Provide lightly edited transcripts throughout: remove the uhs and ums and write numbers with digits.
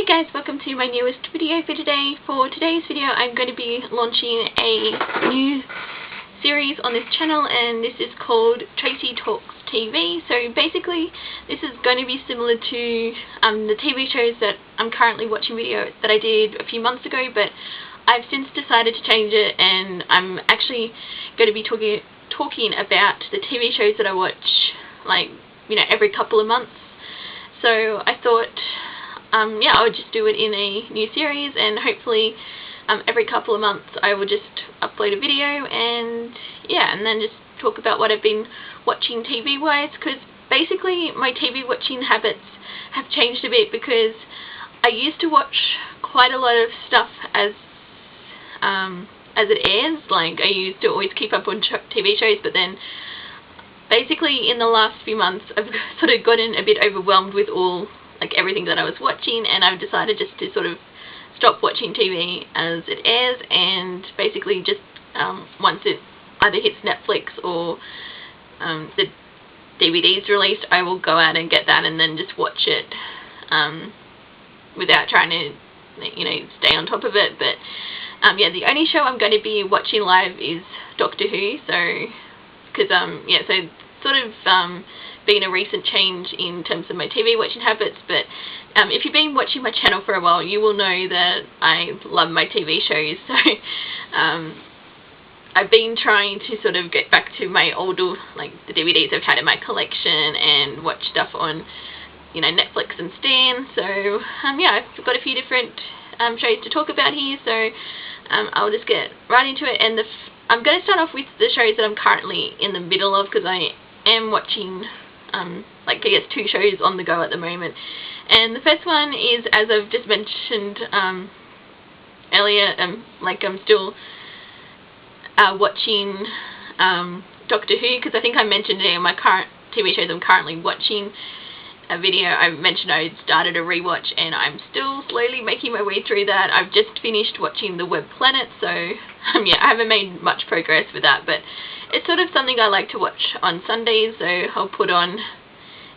Hey guys, welcome to my newest video for today. For today's video I'm going to be launching a new series on this channel, and this is called Tracy Talks TV. So basically this is going to be similar to the TV shows that I'm currently watching video that I did a few months ago, but I've since decided to change it, and I'm actually going to be talking about the TV shows that I watch, like, you know, every couple of months. So I thought yeah, I would just do it in a new series, and hopefully every couple of months I will just upload a video and yeah, and then just talk about what I've been watching TV wise, because basically my TV watching habits have changed a bit, because I used to watch quite a lot of stuff as it airs. Like, I used to always keep up on TV shows, but then basically in the last few months I've sort of gotten a bit overwhelmed with everything that I was watching, and I've decided just to sort of stop watching TV as it airs, and basically just once it either hits Netflix or the DVD's released, I will go out and get that and then just watch it without trying to, you know, stay on top of it. But yeah, the only show I'm going to be watching live is Doctor Who, so because yeah, so sort of been a recent change in terms of my TV watching habits. But if you've been watching my channel for a while, you will know that I love my TV shows. So I've been trying to sort of get back to my older, like the DVDs I've had in my collection, and watch stuff on, you know, Netflix and Stan. So yeah, I've got a few different shows to talk about here, so I'll just get right into it. And I'm going to start off with the shows that I'm currently in the middle of, because I am watching like, I guess, 2 shows on the go at the moment. And the first one is, as I've just mentioned earlier, like, I'm still watching Doctor Who, because I think I mentioned in my current TV shows I'm currently watching a video. I mentioned I started a rewatch, and I'm still slowly making my way through that. I've just finished watching The Web Planet, so yeah, I haven't made much progress with that, but it's sort of something I like to watch on Sundays. So I'll put on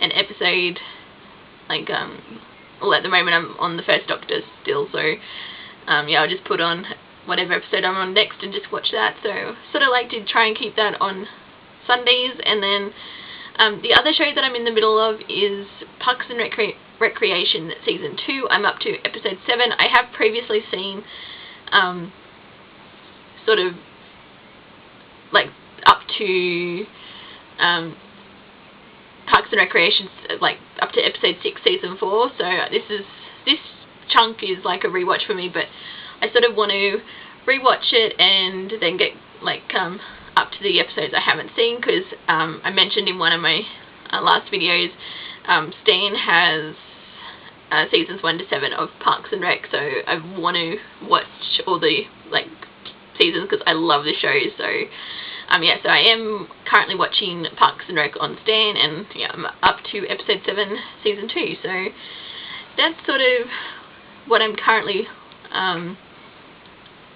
an episode, like, well, at the moment I'm on the first Doctor still, so yeah, I'll just put on whatever episode I'm on next and just watch that. So sort of like to try and keep that on Sundays. And then the other show that I'm in the middle of is Parks and Recreation Season 2. I'm up to episode 7. I have previously seen sort of like up to Parks and Recreation, like up to episode 6 season 4. So this chunk is like a rewatch for me, but I sort of want to rewatch it and then get like up to the episodes I haven't seen, because I mentioned in one of my last videos, Stan has seasons 1 to 7 of Parks and Rec, so I want to watch all the like seasons because I love the show. So yeah, so I am currently watching Parks and Rec on Stan, and yeah, I'm up to episode 7 season 2. So that's sort of what I'm currently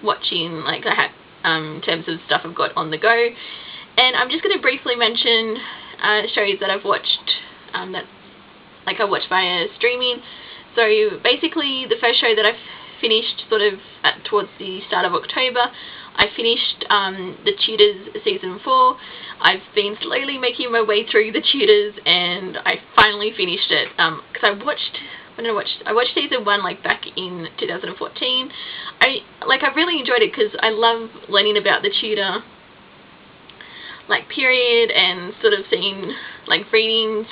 watching, like I had in terms of stuff I've got on the go. And I'm just going to briefly mention shows that I've watched that, like, I watched via streaming. So basically the first show that I've finished sort of towards the start of October, I finished The Tudors season 4. I've been slowly making my way through The Tudors, and I finally finished it, because I watched season 1 like back in 2014. I really enjoyed it because I love learning about the Tudor like period, and sort of seeing, like, reading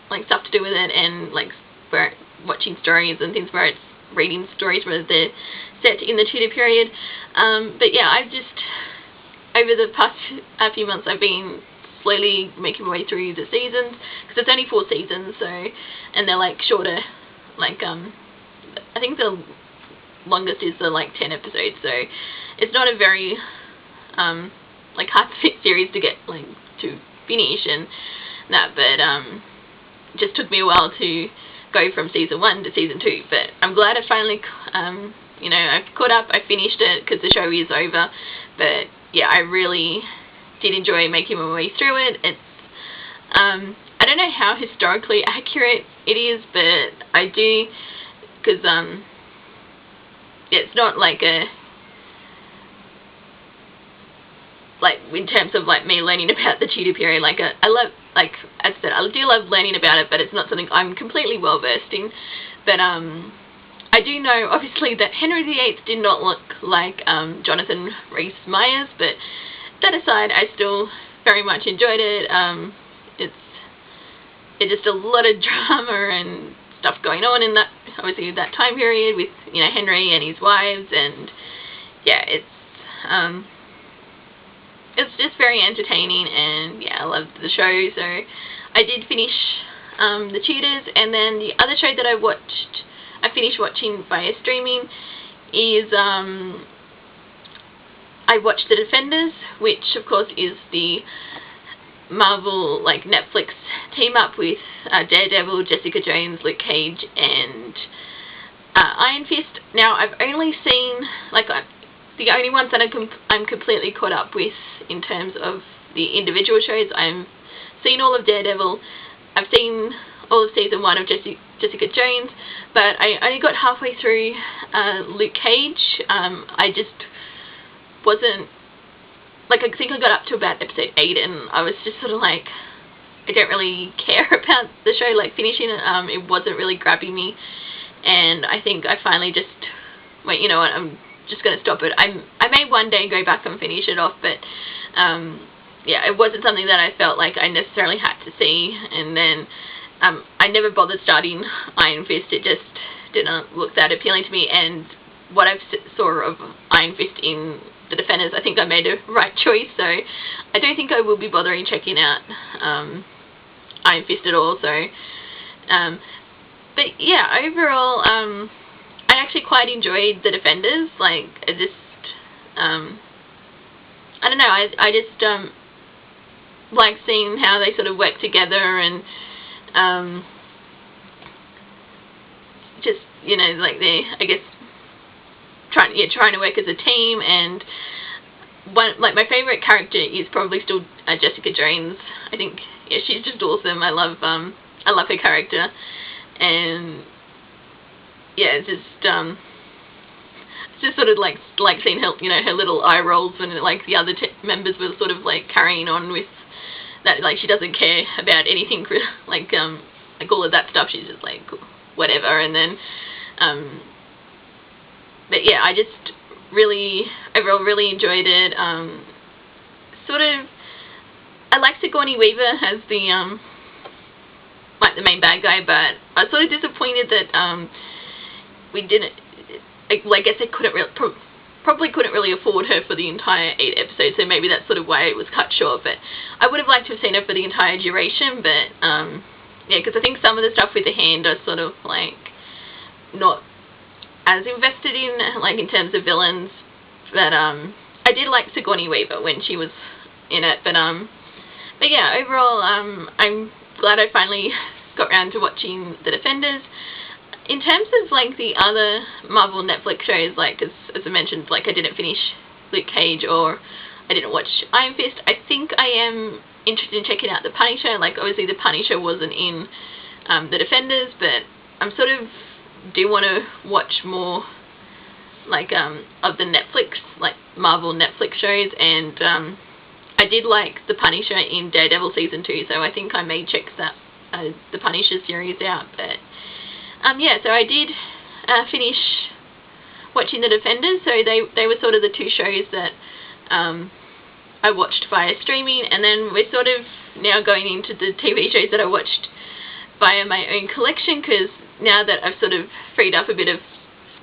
like stuff to do with it, and like watching stories and things where it's reading stories where they're set in the Tudor period. But yeah, I've just, over the past few months, I've been slowly making my way through the seasons, because it's only 4 seasons, so, and they're like shorter, like I think the longest is the like 10 episodes, so it's not a very like hard series to get like to finish and that, but it just took me a while to go from season 1 to season 2. But I'm glad I finally you know, I've caught up, I finished it, because the show is over. But yeah, I really did enjoy making my way through it. It's I don't know how historically accurate it is, but I do because it's not like in terms of like me learning about the Tudor period, like I love, like as I said, I do love learning about it, but it's not something I'm completely well versed in. But I do know obviously that Henry VIII did not look like Jonathan Rhys-Meyers, but that aside, I still very much enjoyed it. It's just a lot of drama and stuff going on in that, obviously, that time period with, you know, Henry and his wives, and yeah, it's just very entertaining, and yeah, I loved the show. So I did finish the Tudors, and then the other show that I finished watching via streaming is I watched The Defenders, which of course is the Marvel, like, Netflix team up with Daredevil, Jessica Jones, Luke Cage, and Iron Fist. Now, I've only seen, like, the only ones that I'm completely caught up with in terms of the individual shows. I've seen all of Daredevil, I've seen all of season 1 of Jessica Jones, but I only got halfway through Luke Cage. I just wasn't, like, I think I got up to about episode 8, and I was just sort of like, I don't really care about the show, like, finishing it. It wasn't really grabbing me, and I think I finally just went, you know what, I'm just going to stop it. I may one day go back and finish it off, but yeah, it wasn't something that I felt like I necessarily had to see. And then I never bothered starting Iron Fist. It just didn't look that appealing to me, and what I saw of Iron Fist in The Defenders, I think I made a right choice. So I don't think I will be bothering checking out Iron Fist at all. So but yeah, overall I actually quite enjoyed The Defenders. Like, I just I don't know, I just like seeing how they sort of work together, and just, you know, like, they, I guess, trying to work as a team. And like, my favourite character is probably still Jessica Jones. I think, yeah, she's just awesome. I love her character, and yeah, it's just sort of like seeing her, you know, her little eye rolls when, like, the other members were sort of like carrying on with that, like, she doesn't care about anything, like all of that stuff. She's just like, whatever. And then but yeah, I just overall really enjoyed it. Sort of, I like Sigourney Weaver as the like the main bad guy, but I was sort of disappointed that we didn't, I guess they probably couldn't really afford her for the entire 8 episodes, so maybe that's sort of why it was cut short. But I would have liked to have seen her for the entire duration. But yeah, because I think some of the stuff with the hand are sort of like not as invested in, like, in terms of villains. But I did like Sigourney Weaver when she was in it. But yeah, overall, I'm glad I finally got around to watching The Defenders. In terms of, like, the other Marvel Netflix shows, like, as I mentioned, like, I didn't finish Luke Cage, or I didn't watch Iron Fist. I think I am interested in checking out The Punisher. Like, obviously The Punisher wasn't in The Defenders, but I'm sort of do want to watch more, like, of the Netflix, like, Marvel Netflix shows. And I did like The Punisher in Daredevil season 2, so I think I may check that The Punisher series out. But yeah, so I did finish watching The Defenders. So they were sort of the 2 shows that I watched via streaming, and then we're sort of now going into the TV shows that I watched via my own collection, because now that I've sort of freed up a bit of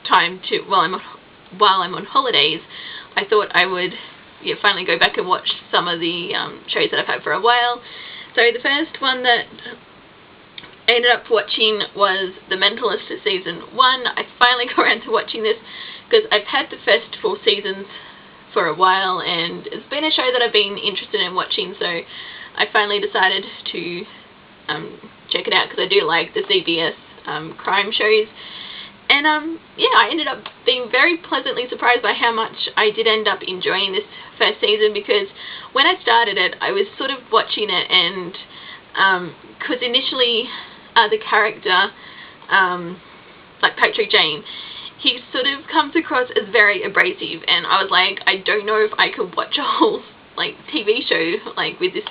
time to while I'm on holidays, I thought I would, yeah, finally go back and watch some of the shows that I've had for a while. So the first one that I ended up watching was The Mentalist season 1. I finally got around to watching this because I've had the first 4 seasons for a while, and it's been a show that I've been interested in watching, so I finally decided to check it out, because I do like the CBS crime shows. And yeah, I ended up being very pleasantly surprised by how much I did end up enjoying this first season, because when I started it, I was sort of watching it, and because initially the character like Patrick Jane, he sort of comes across as very abrasive, and I was like, I don't know if I could watch a whole like TV show like with this,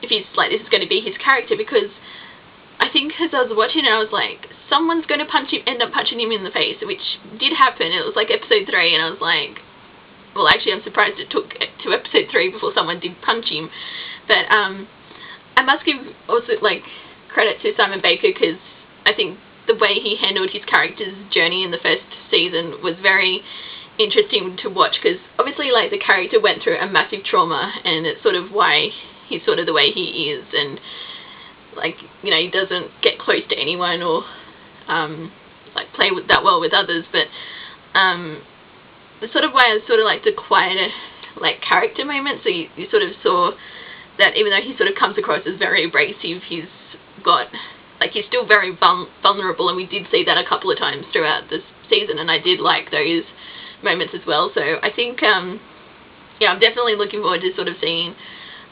if he's like, this is going to be his character, because I think as I was watching it, I was like, someone's going to end up punching him in the face, which did happen. It was like episode 3, and I was like, well, actually, I'm surprised it took to episode 3 before someone did punch him. But I must give also like credit to Simon Baker, because I think the way he handled his character's journey in the first season was very interesting to watch, because obviously like the character went through a massive trauma, and it's sort of why he's sort of the way he is, and like, you know, he doesn't get close to anyone or like play with that well with others. But the sort of way I sort of like the quieter like character moments, so you sort of saw that even though he sort of comes across as very abrasive, he's got like, he's still very vulnerable, and we did see that a couple of times throughout this season, and I did like those moments as well. So I think yeah, I'm definitely looking forward to sort of seeing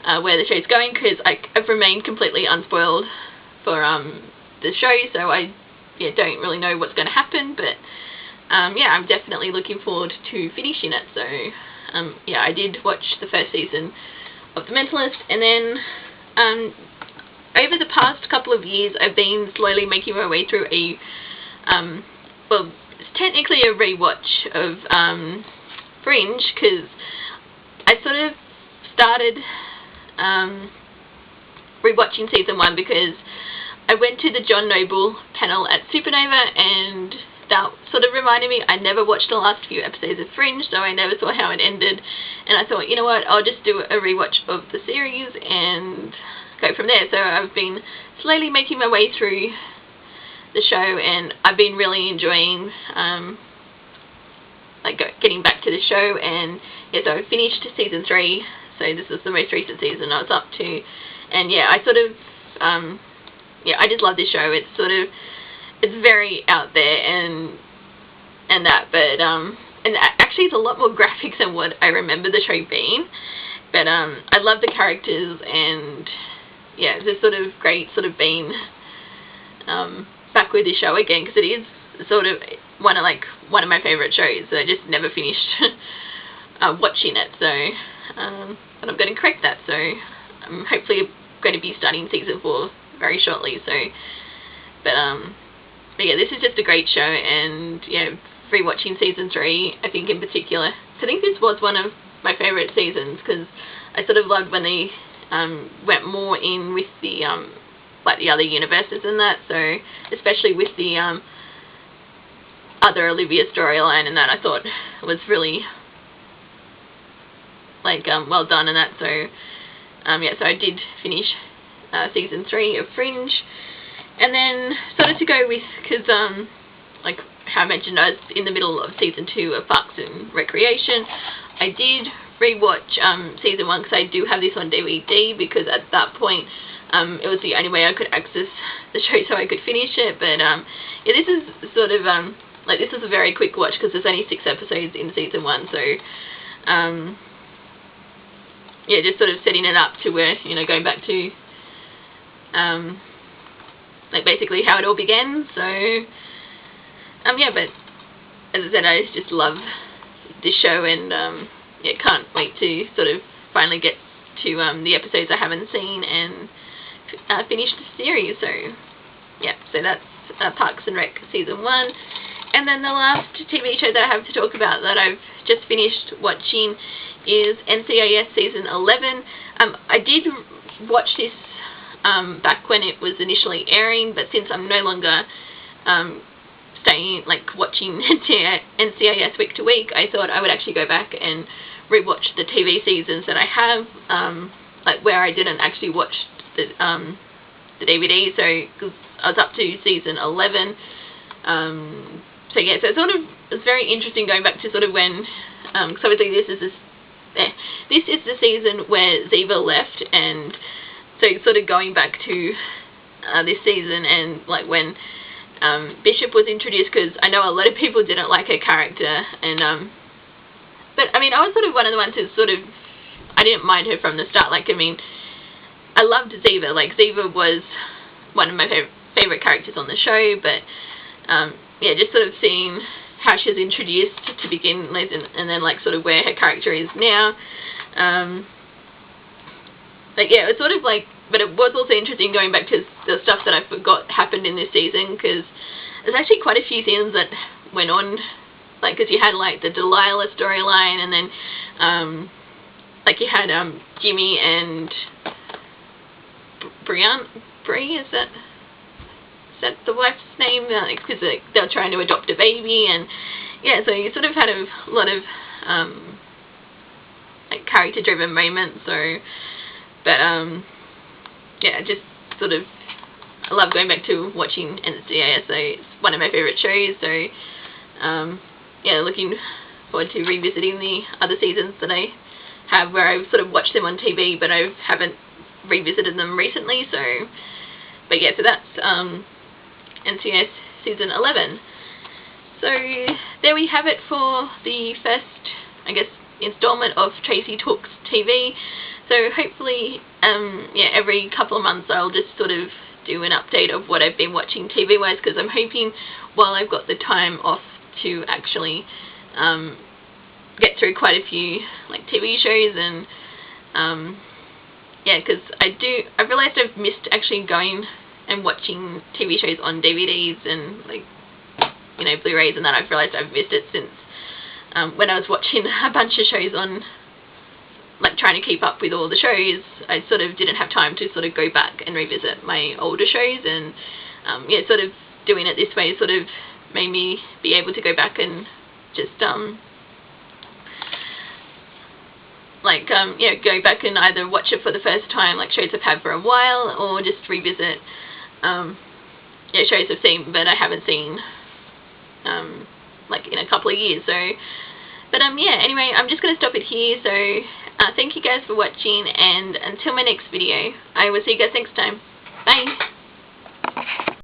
where the show's going, because I've remained completely unspoiled for the show, so I don't really know what's going to happen, but yeah, I'm definitely looking forward to finishing it. So yeah, I did watch the first season of The Mentalist, and then over the past couple of years I've been slowly making my way through a well, it's technically a rewatch of Fringe, because I sort of started rewatching season 1 because I went to the John Noble panel at Supernova, and that sort of reminded me I never watched the last few episodes of Fringe, so I never saw how it ended, and I thought, you know what, I'll just do a rewatch of the series and go from there. So I've been slowly making my way through the show, and I've been really enjoying like getting back to the show. And yeah, so I finished season 3, so this is the most recent season I was up to, and yeah, I sort of yeah, I just love this show. It's sort of, it's very out there and that, but and actually it's a lot more graphic than what I remember the show being, but I love the characters, and yeah, it's sort of great sort of being back with the show again, because it is sort of one of my favorite shows. So I just never finished watching it, so but I'm going to correct that, so I'm hopefully going to be starting season 4 very shortly. So but yeah, this is just a great show, and yeah, rewatching season 3, I think in particular, I think this was one of my favorite seasons, because I sort of loved when they went more in with the like the other universes and that, so especially with the other Olivia storyline and that, I thought was really like well done and that. So yeah, so I did finish season 3 of Fringe, and then sort of to go with, because like how I mentioned, I was in the middle of season 2 of Parks and Recreation. I did rewatch season 1 because I do have this on DVD, because at that point it was the only way I could access the show so I could finish it. But yeah, this is sort of like, this is a very quick watch because there's only 6 episodes in season 1, so yeah, just sort of setting it up to where, you know, going back to like basically how it all began. So yeah, but as I said, I just love this show, and yeah, can't wait to sort of finally get to the episodes I haven't seen and finish the series. So yeah, so that's Parks and Rec season 1. And then the last TV show that I have to talk about that I've just finished watching is NCIS season 11. I did watch this back when it was initially airing, but since I'm no longer watching NCIS week to week, I thought I would actually go back and rewatch the TV seasons that I have, like where I didn't actually watch the DVD. So cause I was up to season 11. So yeah, so it's very interesting going back to sort of when, because obviously this is the season where Ziva left, and so sort of going back to this season and like when Bishop was introduced, because I know a lot of people didn't like her character, and but I mean, I was sort of one of the ones who sort of, I didn't mind her from the start. Like, I mean, I loved Ziva. Like, Ziva was one of my favorite characters on the show, but yeah, just sort of seeing how she was introduced to begin with, and then like sort of where her character is now. Like, yeah, it's sort of like, but it was also interesting going back to the stuff that I forgot happened in this season, because there's actually quite a few things that went on, like, because you had like the Delilah storyline, and then like you had Jimmy and Bree, is that the wife's name? Because they were trying to adopt a baby, and yeah, so you sort of had a lot of like character-driven moments. So, but yeah, just sort of, I love going back to watching NCIS. So it's one of my favorite shows. So yeah, looking forward to revisiting the other seasons that I have, where I've sort of watched them on TV, but I haven't revisited them recently. So, but yeah, so that's NCIS season 11. So there we have it for the first, I guess, installment of Tracy Talks TV. So hopefully, yeah, every couple of months I'll just sort of do an update of what I've been watching TV wise, because I'm hoping while I've got the time off to actually get through quite a few like TV shows, and yeah, because I've realised I've missed actually going and watching TV shows on DVDs and like, you know, Blu-rays, and that I've realised I've missed it since when I was watching a bunch of shows on, like trying to keep up with all the shows. I sort of didn't have time to sort of go back and revisit my older shows, and yeah, sort of doing it this way sort of made me be able to go back and just like you know, go back and either watch it for the first time, like shows I've had for a while, or just revisit yeah, shows I've seen but I haven't seen like in a couple of years. So, but yeah, anyway, I'm just going to stop it here. So thank you guys for watching, and until my next video, I will see you guys next time. Bye!